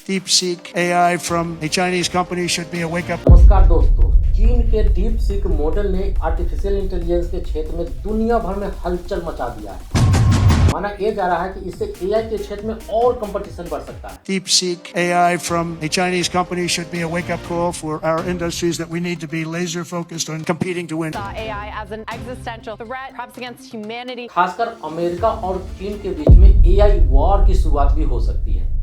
DeepSeek AI from a Chinese company should be a wake-up. नमस्कार दोस्तों, चीन के डीप सीक मॉडल ने आर्टिफिशियल इंटेलिजेंस के क्षेत्र में दुनिया भर में हलचल मचा दिया है। माना यह जा रहा है कि इससे एआई के क्षेत्र में और कंपटीशन बढ़ सकता है। DeepSeek AI from a Chinese company should be a wake-up call for our industries that we need to be laser-focused on competing to win. AI as an existential threat, perhaps against humanity. खासकर America और चीन के बीच में AI war की शुरुआत भी हो सकती है।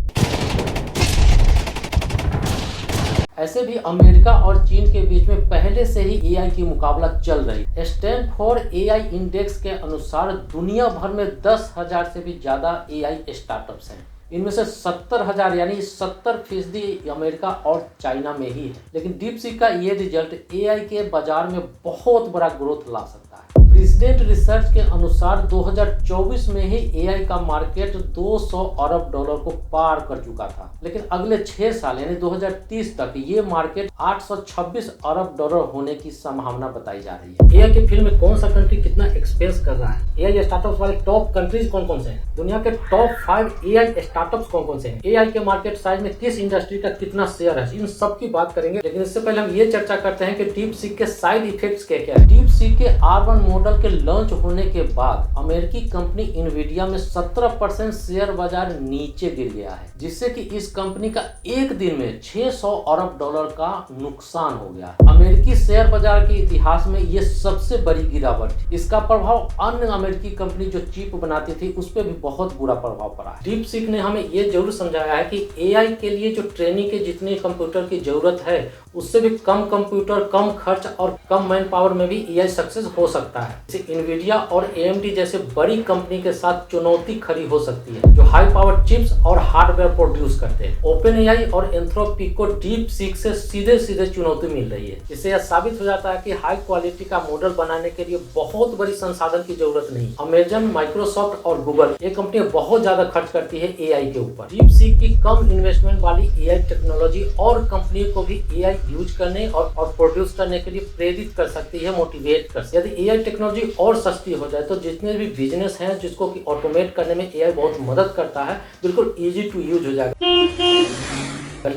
ऐसे भी अमेरिका और चीन के बीच में पहले से ही एआई की मुकाबला चल रही है। स्टैनफोर्ड एआई इंडेक्स के अनुसार दुनिया भर में 10,000 से भी ज्यादा एआई स्टार्टअप्स हैं। इनमें से 70,000 यानी 70% अमेरिका और चाइना में ही है। लेकिन डीपसीक का ये रिजल्ट एआई के बाजार में बहुत बड़ा ग्रोथ ला सकता है। प्रेसिडेंट रिसर्च के अनुसार 2024 में ही एआई का मार्केट 200 अरब डॉलर को पार कर चुका था, लेकिन अगले 6 साल यानी 2030 तक ये मार्केट 826 अरब डॉलर होने की संभावना बताई जा रही है। एआई के फील्ड में कौन सा कंट्री कितना एक्सपेंस कर रहा है, एआई स्टार्टअप्स वाले टॉप कंट्रीज कौन कौन से हैं, दुनिया के टॉप 5 एआई स्टार्टअप्स कौन कौन से हैं, एआई के मार्केट साइज में किस इंडस्ट्री का कितना शेयर है, इन सब की बात करेंगे। लेकिन इससे पहले हम ये चर्चा करते हैं कि डीपसीक के साइड इफेक्ट्स क्या क्या है। डीपसीक के R1 मॉडल के लॉन्च होने के बाद अमेरिकी कंपनी इन्विडिया में 17% शेयर बाजार नीचे गिर गया है, जिससे कि इस कंपनी का एक दिन में 600 अरब डॉलर का नुकसान हो गया। अमेरिकी शेयर बाजार के इतिहास में ये सबसे बड़ी गिरावट थी। इसका प्रभाव अन्य अमेरिकी कंपनी जो चिप बनाती थी उस पर भी बहुत बुरा प्रभाव पड़ा है। डीपसीक ने हमें ये जरूर समझाया है कि एआई के लिए जो ट्रेनिंग के जितने कंप्यूटर की जरूरत है उससे भी कम कंप्यूटर, कम खर्च और कम मैन पावर में भी एआई सक्सेस हो सकता है। जैसे इन्विडिया और एएमडी जैसे बड़ी कंपनी के साथ चुनौती खड़ी हो सकती है जो हाई पावर चिप्स और हार्डवेयर प्रोड्यूस करते हैं। ओपन एआई और एंथ्रोपिक को डीप सीक से सीधे सीधे चुनौती मिल रही है। इससे यह साबित हो जाता है कि हाई क्वालिटी का मॉडल बनाने के लिए बहुत बड़ी संसाधन की जरूरत नहीं। अमेजन, माइक्रोसॉफ्ट और गूगल ये कंपनियां बहुत ज्यादा खर्च करती है एआई के ऊपर। डीप सीक की कम इन्वेस्टमेंट वाली एआई टेक्नोलॉजी और कंपनी को भी एआई यूज करने और प्रोड्यूस करने के लिए प्रेरित कर सकती है, मोटिवेट कर सकती है। यदि एआई टेक्नोलॉजी और सस्ती हो जाए तो जितने भी बिजनेस हैं जिसको कि ऑटोमेट करने में एआई बहुत मदद करता है, बिल्कुल इजी टू यूज हो जाएगा।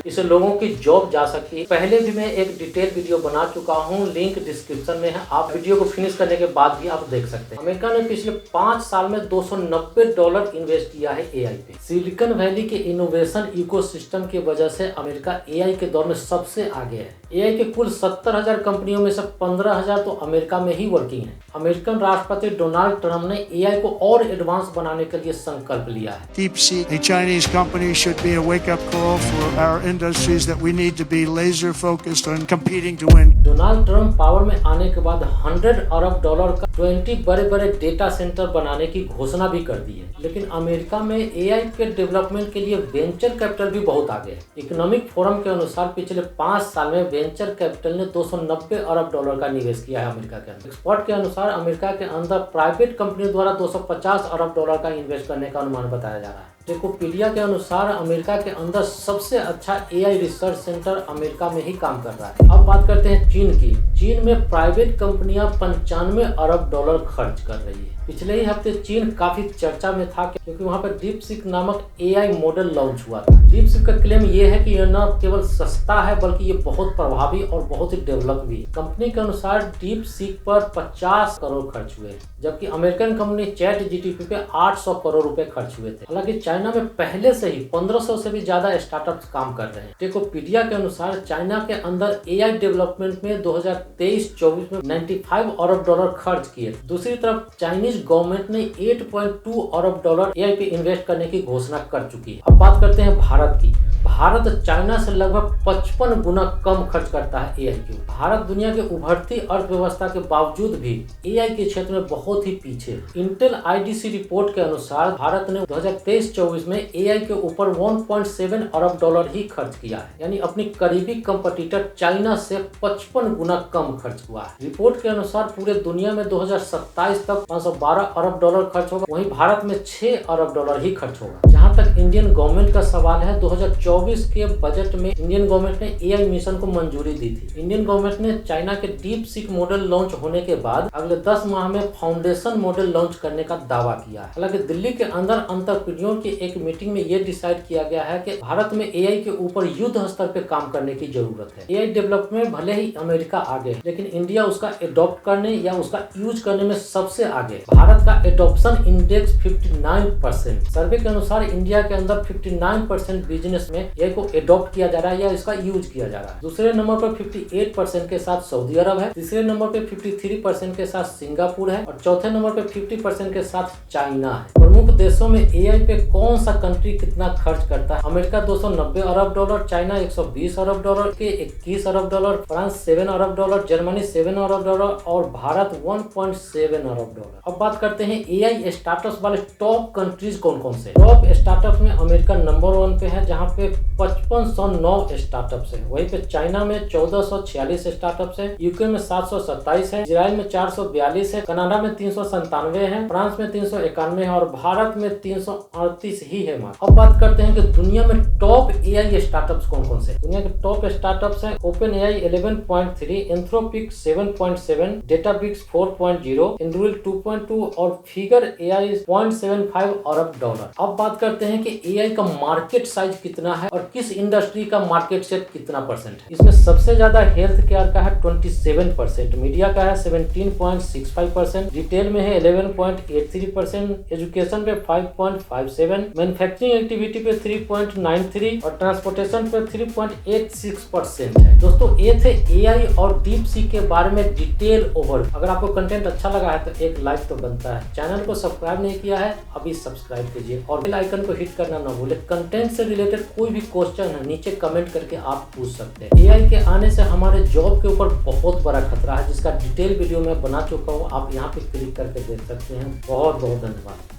इससे लोगों की जॉब जा सकती है। पहले भी मैं एक डिटेल वीडियो बना चुका हूँ, लिंक डिस्क्रिप्शन में है, आप वीडियो को फिनिश करने के बाद भी आप देख सकते हैं। अमेरिका ने पिछले 5 साल में $290 इन्वेस्ट किया है एआई पे। सिलिकॉन वैली के इनोवेशन इकोसिस्टम की वजह से अमेरिका एआई के दौर में सबसे आगे है। एआई के कुल 70,000 कंपनियों में से 15,000 तो अमेरिका में ही वर्किंग है। अमेरिकन राष्ट्रपति डोनाल्ड ट्रंप ने एआई को और एडवांस बनाने के लिए संकल्प लिया है। DeepSeek, a Chinese company, should be a wake-up call for our industries that we need to be laser-focused on competing to win. Donald Trump power में आने के बाद 100 अरब डॉलर का 20 बड़े-बड़े डेटा सेंटर बनाने की घोषणा भी कर दी है। लेकिन अमेरिका में एआई के डेवलपमेंट के लिए वेंचर कैपिटल भी बहुत आगे है। इकोनॉमिक फोरम के अनुसार पिछले 5 साल में वेंचर कैपिटल ने 290 अरब डॉलर का निवेश किया है अमेरिका के अंदर। एक्सपर्ट के अनुसार अमेरिका के अंदर प्राइवेट कंपनी द्वारा 250 अरब डॉलर का इन्वेस्ट करने का अनुमान बताया जा रहा है। विकिपीडिया के अनुसार अमेरिका के अंदर सबसे अच्छा एआई रिसर्च सेंटर अमेरिका में ही काम कर रहा है। अब बात करते हैं चीन की। चीन में प्राइवेट कंपनियां 95 अरब डॉलर खर्च कर रही है। पिछले ही हफ्ते चीन काफी चर्चा में था क्योंकि वहां पर डीपसीक नामक एआई मॉडल लॉन्च हुआ था। डीपसीक का क्लेम यह है कि यह न केवल सस्ता है बल्कि ये बहुत प्रभावी और बहुत ही डेवलप भी है। कंपनी के अनुसार डीपसीक पर 50 करोड़ खर्च हुए, जबकि अमेरिकन कंपनी चैट जीटीपी पे 800 करोड़ रुपए खर्च हुए थे। हालांकि चाइना में पहले से ही 1500 से भी ज्यादा स्टार्टअप्स काम कर रहे हैं। टेकोपीडिया के अनुसार चाइना के अंदर एआई डेवलपमेंट में 2023-24 में 95 अरब डॉलर खर्च किए। दूसरी तरफ चाइनीज गवर्नमेंट ने 8.2 अरब डॉलर एआई पे इन्वेस्ट करने की घोषणा कर चुकी है। अब बात करते हैं भारत की। भारत चाइना से लगभग 55 गुना कम खर्च करता है एआई के। भारत दुनिया के उभरती अर्थव्यवस्था के बावजूद भी एआई के क्षेत्र में बहुत ही पीछे। इंटेल आईडीसी रिपोर्ट के अनुसार भारत ने 2023-24 में एआई के ऊपर 1.7 अरब डॉलर ही खर्च किया है, यानी अपनी करीबी कंपटीटर चाइना से 55 गुना कम खर्च हुआ है। रिपोर्ट के अनुसार पूरे दुनिया में 2027 तक 512 अरब डॉलर खर्च होगा, वहीं भारत में 6 अरब डॉलर ही खर्च होगा। जहां तक इंडियन गवर्नमेंट का सवाल है, 2024 के बजट में इंडियन गवर्नमेंट ने एआई मिशन को मंजूरी दी थी। इंडियन गवर्नमेंट ने चाइना के डीप सीक मॉडल लॉन्च होने के बाद अगले 10 माह में फाउंडेशन मॉडल लॉन्च करने का दावा किया है। हालांकि दिल्ली के अंदर अंतरप्रेन्योर की एक मीटिंग में यह डिसाइड किया गया है कि भारत में एआई के ऊपर युद्ध स्तर पे काम करने की जरूरत है। एआई डेवलपमेंट भले ही अमेरिका आगे है, लेकिन इंडिया उसका एडॉप्ट करने या उसका यूज करने में सबसे आगे। भारत का एडॉप्शन इंडेक्स 59%। सर्वे के अनुसार इंडिया के अंदर 59% बिजनेस में एआई को एडॉप्ट किया जा रहा है या इसका यूज किया जा रहा है। दूसरे नंबर पर 58% के साथ सऊदी अरब है, तीसरे नंबर पे 53% के साथ सिंगापुर है और चौथे नंबर पे 50% के साथ चाइना है। प्रमुख देशों में एआई पे कौन सा कंट्री कितना खर्च करता है? अमेरिका 290 अरब डॉलर, चाइना 120 अरब डॉलर के 21 अरब डॉलर, फ्रांस 7 अरब डॉलर, जर्मनी 7 अरब डॉलर और भारत 1.7 अरब डॉलर। अब बात करते हैं एआई स्टार्टअप्स वाले टॉप कंट्रीज कौन कौन से। टॉप स्टार्टअप में अमेरिका नंबर 1 पे है जहाँ पे 5509 स्टार्टअप्स है। वहीं पे चाइना में 1446 स्टार्टअप्स है, यूके में 727 है, इजराइल में 442 है, कनाडा में 397 है, फ्रांस में 391 है और भारत में 338 ही है। अब बात करते हैं कि दुनिया में टॉप एआई स्टार्टअप्स कौन कौन से। दुनिया के टॉप स्टार्टअप्स हैं ओपन एआई 11.3, एंथ्रोपिक 7.7, डेटाबिक्स 4.0, इंडुइल 2.2 और फिगर एआई 0.75 अरब डॉलर। अब बात करते हैं कि एआई का मार्केट साइज कितना है और किस इंडस्ट्री का मार्केट शेयर कितना परसेंट है। इसमें सबसे ज्यादा हेल्थ केयर का है 27%, मीडिया का है 17.65%, रिटेल में है 11.83%, एजुकेशन पे 5.57, मैन्युफैक्चरिंग एक्टिविटी पे 3.93 और ट्रांसपोर्टेशन पे 3.86% है। दोस्तों ये थे एआई और डीप सीक के बारे में डिटेल ओवर। अगर आपको कंटेंट अच्छा लगा है तो एक लाइक तो बनता है। चैनल को सब्सक्राइब नहीं किया है अभी सब्सक्राइब कीजिए और बेल आइकन को हिट करना ना भूले। कंटेंट से रिलेटेड कोई भी क्वेश्चन है नीचे कमेंट करके आप पूछ सकते हैं। एआई के आने से हमारे जॉब के ऊपर बहुत बड़ा खतरा है, जिसका डिटेल वीडियो मैं बना चुका हूँ, आप यहाँ पे क्लिक करके देख सकते हैं। बहुत बहुत धन्यवाद।